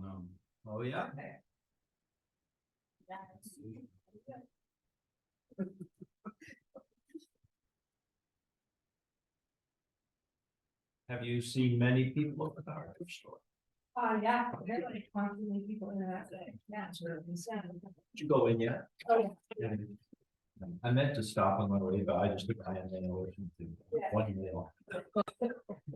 no. Oh, yeah. Have you seen many people over the hardware store? Yeah, there's like constantly people in that day. Yeah, it's really sad. Did you go in yet? Oh, Yeah. I meant to stop on my way, but I just took my mail to one mail.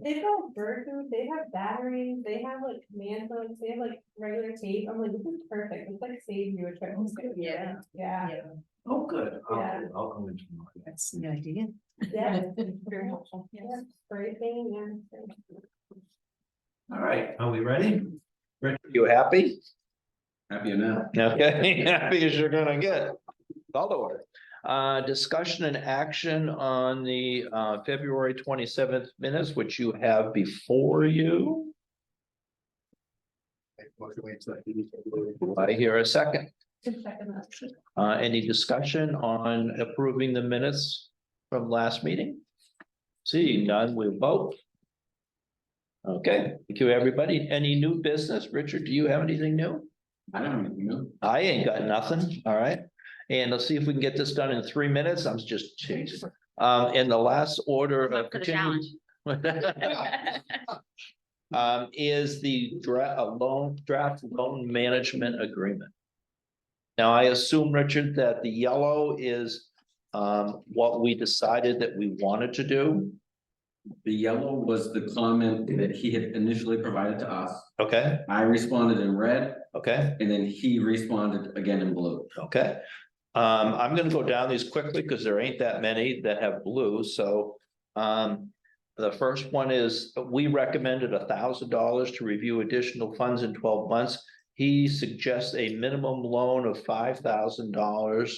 They sell bird food, they have batteries, they have like command hooks, they have like regular tape. I'm like, this is perfect. It's like saving you a trip. Yeah. Yeah. Oh, good. Yeah. I'll go in tomorrow. That's the idea. Yeah. It's very helpful. Yeah. Spray painting, yeah. All right, are we ready? Rich, you happy? Happy enough. Okay, happy as you're gonna get. Call to order. Discussion and action on the February 27th minutes, which you have before you. I hear a second. Just second that. Any discussion on approving the minutes from last meeting? Seeing none, we vote. Okay, thank you, everybody. Any new business? Richard, do you have anything new? I don't have anything new. I ain't got nothing. All right. And let's see if we can get this done in 3 minutes. I'm just changing. In the last order of continuing. Is the draft loan management agreement. Now, I assume, Richard, that the yellow is what we decided that we wanted to do. The yellow was the comment that he had initially provided to us. Okay, I responded in red, okay, and then he responded again in blue. okay. I'm gonna go down these quickly because there ain't that many that have blue, so. The first one is, we recommended $1,000 to review additional funds in 12 months. He suggests a minimum loan of $5,000,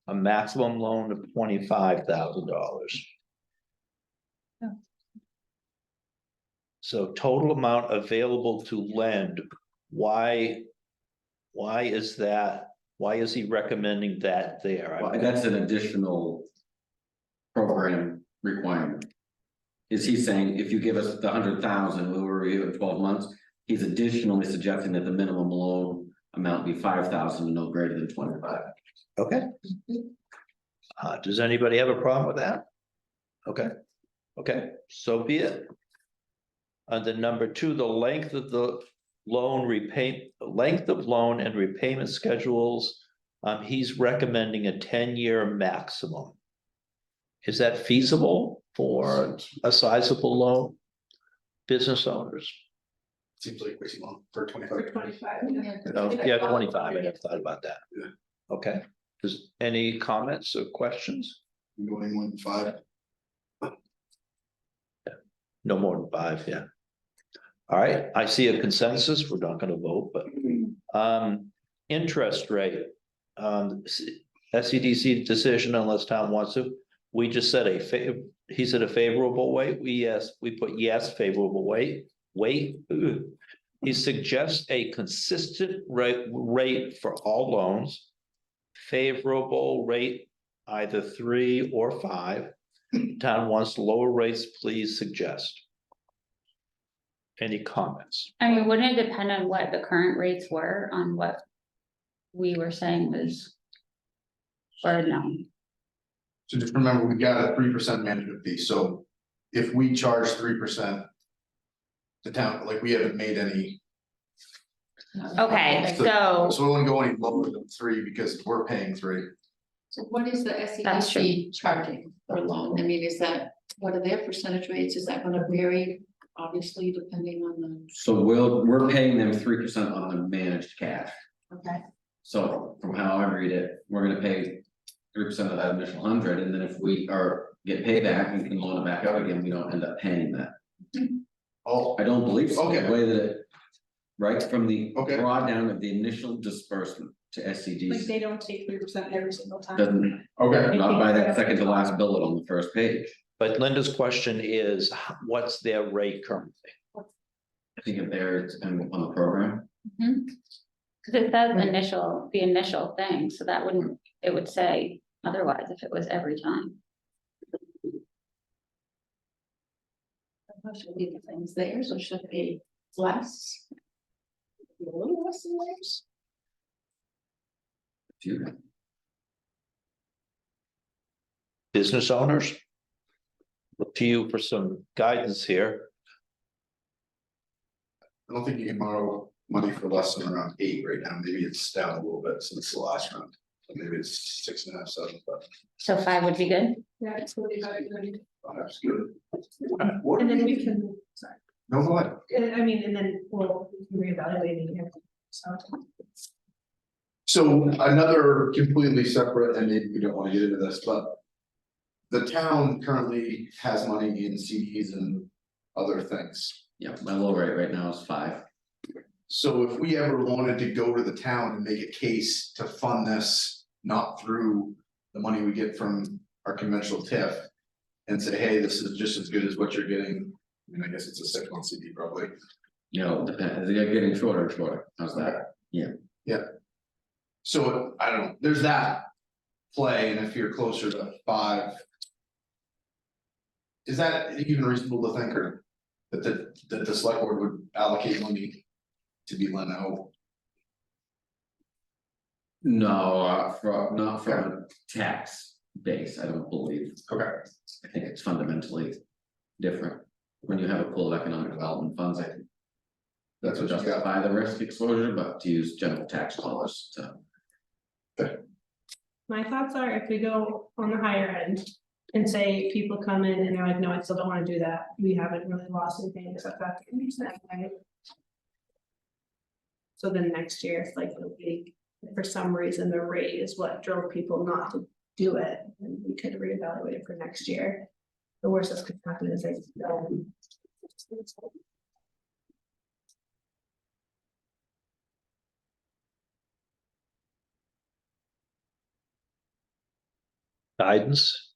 a maximum loan of $25,000. So total amount available to lend, why is that? Why is he recommending that there? Well, that's an additional program requirement. Is he saying if you give us the 100,000, we'll review it in 12 months? He's additionally suggesting that the minimum loan amount be 5,000 and no greater than 25. Okay. Does anybody have a problem with that? Okay, okay, so be it. The number 2, the length of the loan length of loan and repayment schedules. He's recommending a 10-year maximum. Is that feasible for a sizable loan? Business owners? Seems like way too long for 25. 25. Oh, yeah, 25. I never thought about that. Yeah. Okay. Does any comments or questions? Going more than 5. No more than 5, yeah. All right, I see a consensus. We're not going to vote, but interest rate. SEDC decision unless Tom wants to. We just said he said a favorable way. We put yes, favorable way. He suggests a consistent rate for all loans. Favorable rate, either 3 or 5. Town wants lower rates, please suggest. Any comments? I mean, wouldn't it depend on what the current rates were on what we were saying was, or no? So just remember, we got a 3% management fee, so if we charge 3%. The town, like, we haven't made any. Okay, So so we won't go any lower than 3 because we're paying 3. So what is the That's true. SEDC charging for loan? I mean, is that, what are their percentage rates? Is that gonna vary? Obviously, depending on the, So we're paying them 3% on the managed cash. okay, So from how I read it, we're gonna pay 3% of that initial 100, and then if we get payback and can loan it back out again, we don't end up paying that. Oh, I don't believe so. Okay. The way that it, right from the Okay. drawdown of the initial disbursement to Like SCDC. they don't take 3% every single time. Doesn't, okay, not by that second to last bullet on the first page. But Linda's question is, what's their rate currently? I think if there, it's depending upon the program. cause it says the initial thing, so that wouldn't, it would say otherwise if it was every time. should be the things there, so should it be less? A little less than theirs. Business owners? Look to you for some guidance here. I don't think you can borrow money for less than around 8 right now, maybe it's down a little bit since the last round. So maybe it's 6.5, 7, but So 5 would be good. Yeah, it's really about good. that's good. What And do then we, we can, sorry, no, go ahead. I mean, and then we'll reevaluate it again, so. So another completely separate, and maybe we don't want to get into this, but. The town currently has money in CDs and other things. Yeah, my low rate right now is 5. So if we ever wanted to go to the town and make a case to fund this, not through the money we get from our conventional TIF. And say, hey, this is just as good as what you're getting, I mean, I guess it's a 6-month CD probably. You know, depends, they're getting shorter and shorter, how's that? So I don't know, there's that play, and if you're closer to 5. Is that even reasonable to think, or that the select board would allocate money to be lent out? No, not from a tax base, I don't believe. Okay. I think it's fundamentally different. When you have a pool of economic development funds, I think. That's what you got. Justify the risk exposure, but to use general tax dollars to. My thoughts are if we go on the higher end and say people come in and they're like, no, I still don't wanna do that, we haven't really lost anything except that 10%, right? So then next year, if like it'll be, if for some reason the rate is what drove people not to do it, then we could reevaluate it for next year. The worst that could happen is like, Guidance?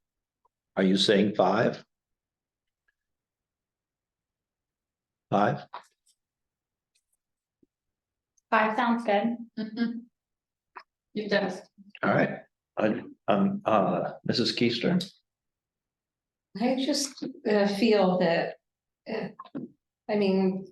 Are you saying 5? 5? 5 sounds good. It does. All right. Mrs. Keister? I just feel that, I mean.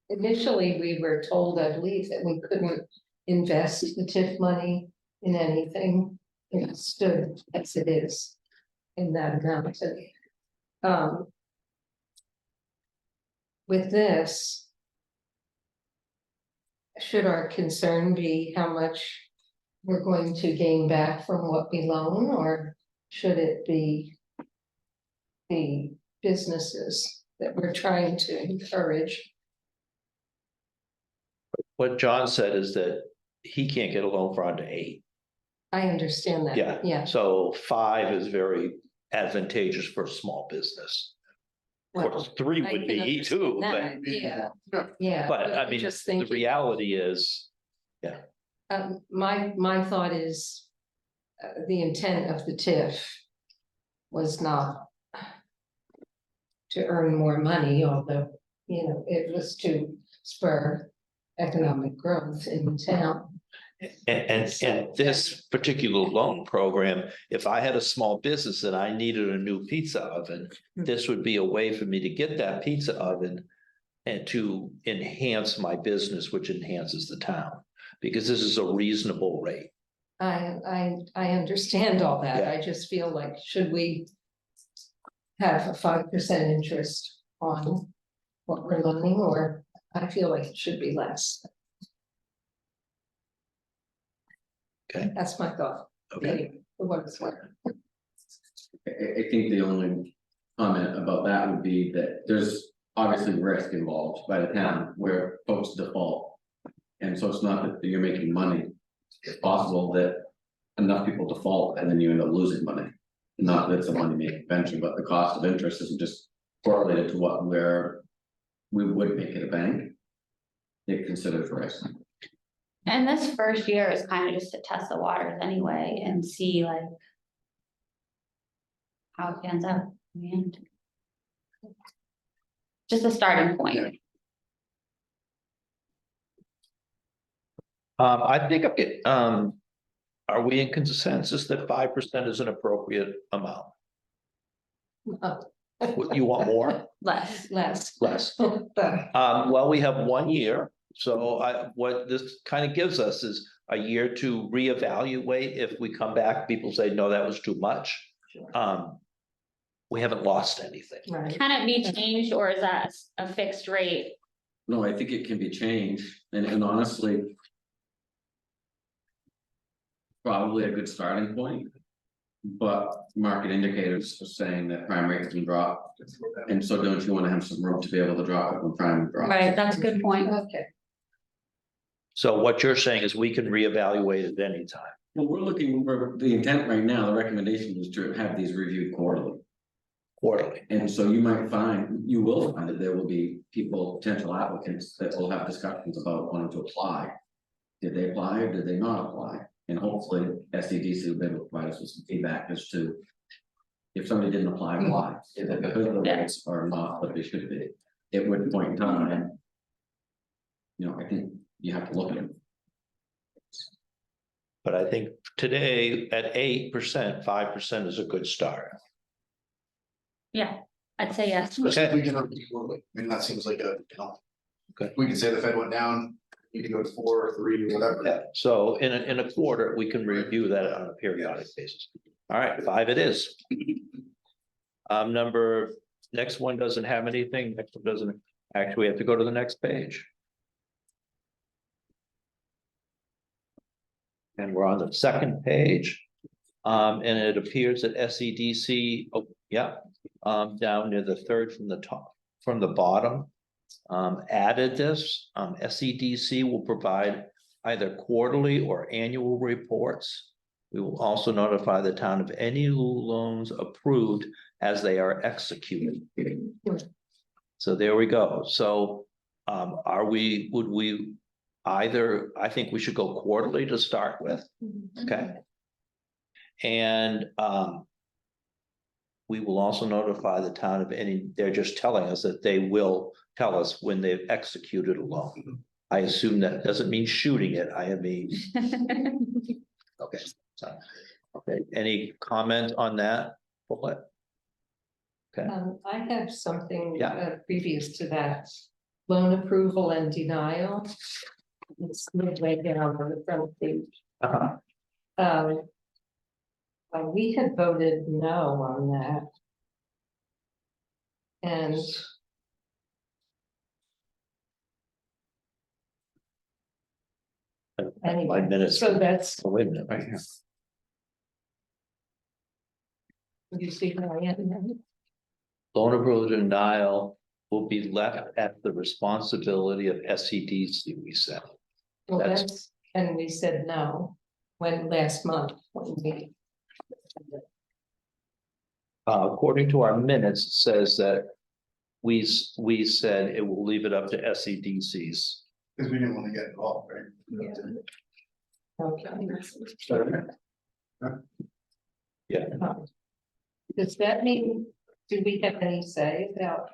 Initially, we were told, I believe, that we couldn't invest the TIF money in anything. It stood as it is in that amount. And, with this. Should our concern be how much we're going to gain back from what we loan, or should it be the businesses that we're trying to encourage? What John said is that he can't get a loan for under 8. I understand that. Yeah. Yeah. So 5 is very advantageous for a small business. Of Well, course, 3 I would can be too, but, understand that. Yeah. but I I'm mean, just the thinking, reality is, my thought is, the intent of the TIF was not to earn more money, although, it was to spur economic growth in the town. and this particular loan program, if I had a small business and I needed a new pizza oven, this would be a way for me to get that pizza oven and to enhance my business, which enhances the town, because this is a reasonable rate. I understand all that. Yeah. I just feel like, should we have a 5% interest on what we're loaning, or I feel like it should be less. Okay. That's my thought. Okay, Anyway, for what it's worth. I think the only comment about that would be that there's obviously risk involved by the town where folks default. And so it's not that you're making money, it's possible that enough people default and then you end up losing money. Not that it's a money making venture, but the cost of interest isn't just correlated to where we would make it a bank. It considers risk. And this first year is kind of just to test the waters anyway and see like. How it pans out in the end. Just a starting point. I think, are we in consensus that 5% is an appropriate amount? You want more? Less. Less. Less. But Well, we have 1 year, so what this kind of gives us is a year to reevaluate. If we come back, people say, no, that was too much. We haven't lost anything. right, Can it be changed or is that a fixed rate? No, I think it can be changed, and honestly. Probably a good starting point. But market indicators are saying that prime rates can drop, and so don't you wanna have some room to be able to drop it when prime drops? Right, that's a good point. okay. So what you're saying is we can reevaluate at any time. Well, we're looking for, the intent right now, the recommendation is to have these reviewed quarterly. Quarterly. And so you will find that there will be people, potential applicants that will have discussions about wanting to apply. Did they apply or did they not apply? And hopefully SEDC will be able to provide us with some feedback as to. If somebody didn't apply, why? Is it because the rates are not what they should be? At what point in time? You know, I think you have to look at it. But I think today at 8%, 5% is a good start. Yeah, I'd say yes. Especially if we can, I mean, that seems like Okay. we could say the Fed went down, you can go to 4 or 3 or whatever. Yeah, so in a quarter, we can review that on a periodic basis. All right, 5 it is. Next one doesn't have anything, next one doesn't, actually, we have to go to the next page. And we're on the second page. And it appears that SEDC, oh, yeah, down near the third from the top, from the bottom. Added this, SEDC will provide either quarterly or annual reports. We will also notify the town of any loans approved as they are executed. So there we go. So, would we either, I think we should go quarterly to start with, okay? And, we will also notify the town of any, they're just telling us that they will tell us when they've executed a loan. I assume that doesn't mean shooting it, I mean, okay, so, okay, any comment on that? What? Okay, I have something Yeah. previous to that, loan approval and denial. It's midway down on the front page. We had voted no on that. And anyway, 5 minutes. so that's, Oh, wait a minute, right here. you see how I am. Loan approval denial will be left at the responsibility of SEDC, we said. Well, That's- that's, and we said no, when last month, when we. According to our minutes, it says that we said it will leave it up to SEDCs. Because we didn't want to get involved, right? Okay. Yeah. Does that mean, do we have any say about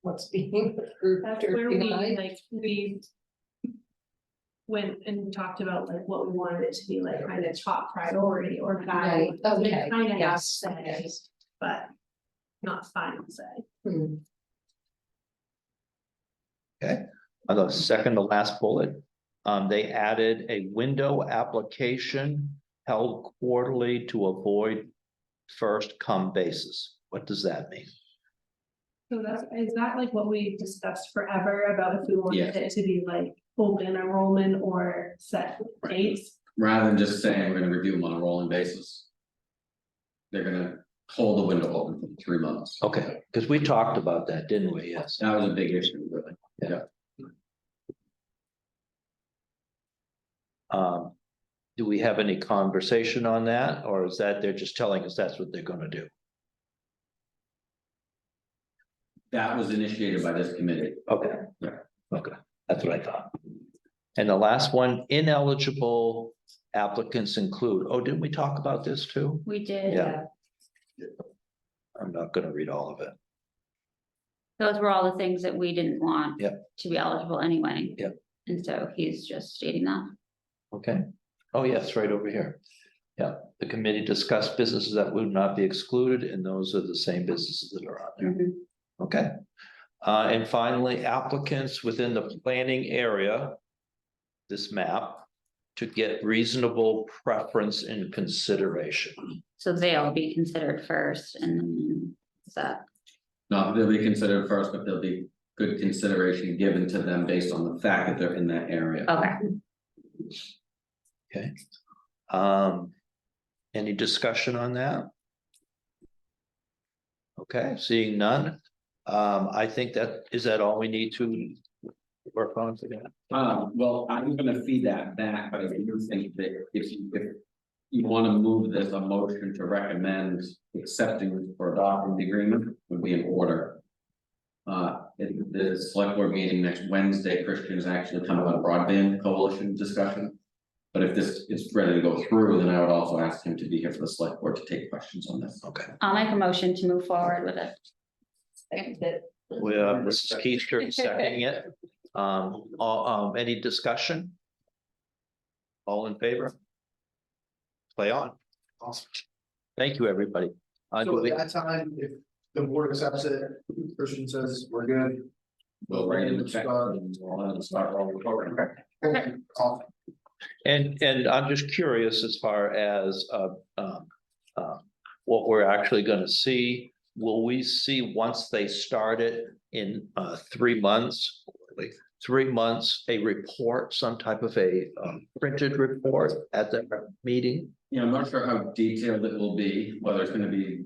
what's being approved That's or where we, denied? like, we went and talked about like what we wanted it to be like kind of top priority or guide. Right, okay, Kind of have yes, say, okay. but not final say. Hmm. Okay, on the second to last bullet, they added a window application held quarterly to avoid first come basis. What does that mean? So is that like what we discussed forever about if we wanted it to be like open enrollment or set dates? Rather than just saying we're gonna review them on a rolling basis. They're gonna hold the window open for 3 months. Okay, because we talked about that, didn't we? Yes. That was a big issue, really. Do we have any conversation on that, or is that they're just telling us that's what they're gonna do? That was initiated by this committee. Okay, Yeah. okay, that's what I thought. And the last one, ineligible applicants include, oh, didn't we talk about this too? We did. Yeah. I'm not gonna read all of it. Those were all the things that we didn't want. Yep. To be eligible anyway. Yep. And so he's just stating that. Okay, oh, yes, right over here. Yeah, the committee discussed businesses that would not be excluded, and those are the same businesses that are on there. Mhm. Okay. And finally, applicants within the planning area, this map, to get reasonable preference and consideration. So they'll be considered first and then is that, No, they'll be considered first, but there'll be good consideration given to them based on the fact that they're in that area. okay, Any discussion on that? Okay, seeing none. I think is that all we need to work on for that? Well, I'm gonna feed that back, but I do think that if you wanna move this, a motion to recommend accepting or adopting the agreement would be in order. The select board meeting next Wednesday, Christian is actually coming on a broadband coalition discussion. But if this is ready to go through, then I would also ask him to be here for the select board to take questions on this. Okay, I'll make a motion to move forward with it. Mrs. Keister seconding it. Any discussion? All in favor? Play on. Awesome. Thank you, everybody. Do So we- at that time, if the board accepts it, Christian says we're good. We'll write in the check and we'll start rolling forward. Awesome. And I'm just curious as far as what we're actually gonna see. Will we see once they start it in 3 months? Like 3 months, a report, some type of a printed report at the meeting? Yeah, I'm not sure how detailed it will be, whether it's gonna be,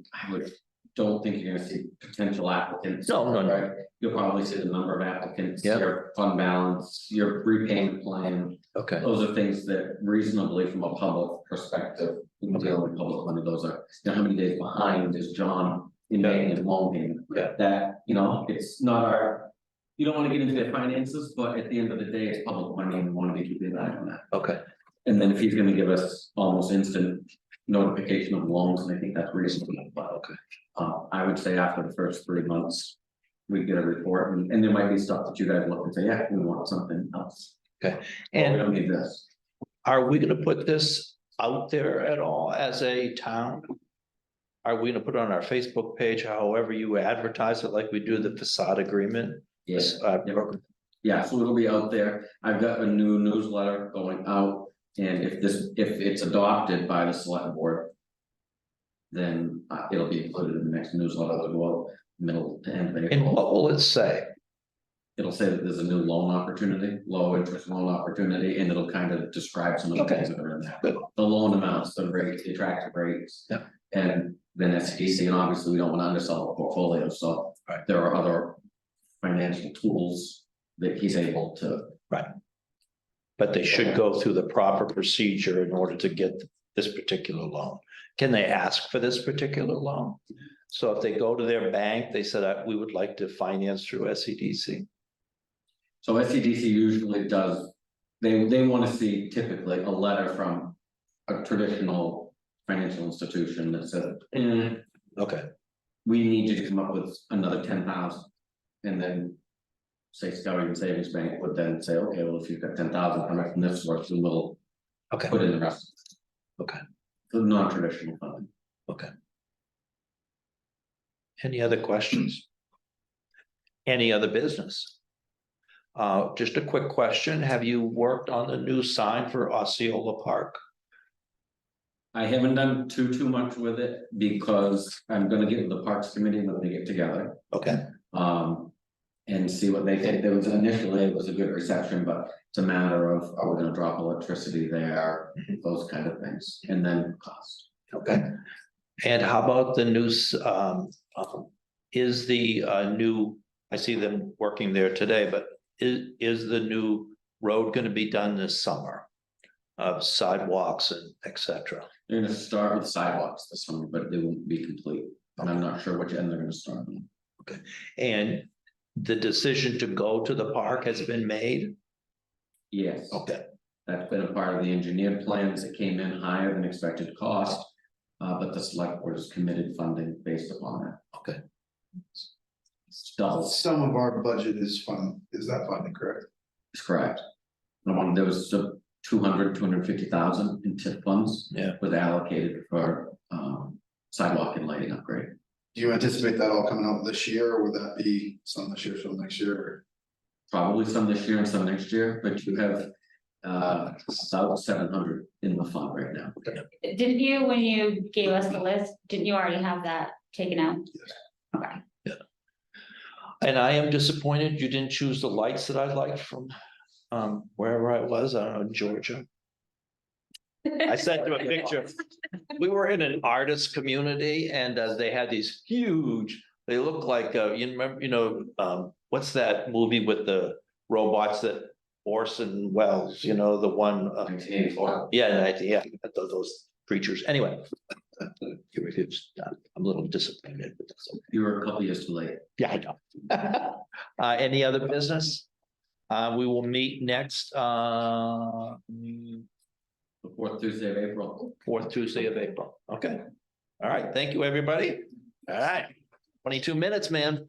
don't think you're gonna see potential applicants. No. Right? You'll probably see the number of applicants, Yeah. your fund balance, your repayment plan. Okay, Those are things that reasonably from a public perspective, when Okay. dealing with public money, those are, you know, how many days behind is John in paying his loan payment? Yeah. That, you know, it's not our, you don't wanna get into their finances, but at the end of the day, it's public money and we wanna be keeping an eye on that. okay, And then if he's gonna give us almost instant notification of loans, and I think that's reasonable. But okay. I would say after the first 3 months, we get a report and there might be stuff that you guys look and say, yeah, we want something else. Or we And don't need this. are we gonna put this out there at all as a town? Are we gonna put it on our Facebook page, however you advertise it, like we do the facade agreement? Yes. Yeah. Yeah, so it'll be out there. I've got a new newsletter going out, and if it's adopted by the select board. Then it'll be included in the next newsletter that will middle to end of And April. what will it say? It'll say that there's a new loan opportunity, low interest loan opportunity, and it'll kind of describe some of the Okay. things that are in there. Good. The loan amounts, the rates, the attractive rates. Yeah. And then SDC, and obviously we don't want to undersell the portfolio, so. Right. There are other financial tools that he's able to. But they should go through the proper procedure in order to get this particular loan. Can they ask for this particular loan? So if they go to their bank, they said, we would like to finance through SCDC. So SCDC usually does, they want to see typically a letter from a traditional financial institution that says, Okay, we need you to come up with another 10,000. And then. Say Scouting Savings Bank would then say, okay, well, if you've got 10,000 coming from this source, then we'll okay, put in the rest. okay, The non-traditional funding. okay. Any other questions? Any other business? Just a quick question. Have you worked on the new sign for Osceola Park? I haven't done too much with it because I'm gonna get with the Parks Committee when they get together. Okay, And see what they think. There was initially, it was a good reception, but it's a matter of, are we gonna drop electricity there? Those kind of things, and then cost. okay. And how about the new, is the new, I see them working there today, but is the new road gonna be done this summer? Of sidewalks and et cetera? They're gonna start with sidewalks this summer, but they won't be complete. And I'm not sure which end they're gonna start on. And the decision to go to the park has been made? Yes, Okay, that's been a part of the engineered plans. It came in higher than expected cost. But the select board has committed funding based upon that. okay. It's double, Some of our budget is that funding, correct? it's correct. There was 250,000 in TIF funds. Yeah. Was allocated for sidewalk and lighting upgrade. Do you anticipate that all coming out this year, or would that be some this year, some next year? Or- Probably some this year and some next year, but you have about 700 in the fund right now. Didn't you, when you gave us the list, didn't you already have that taken out? Yes. Okay. And I am disappointed you didn't choose the lights that I liked from wherever I was, I don't know, Georgia. I sent you a picture. We were in an artist community and they had these huge, they look like, you remember, what's that movie with the robots that Orson Welles, the one. 1984. Yeah, those creatures, anyway. I'm a little disappointed, but that's okay. You were a couple years too late. Yeah, I know. Any other business? We will meet next, The 4th Tuesday of April. 4th Tuesday of April. Okay. All right. Thank you, everybody. All right. 22 minutes, man.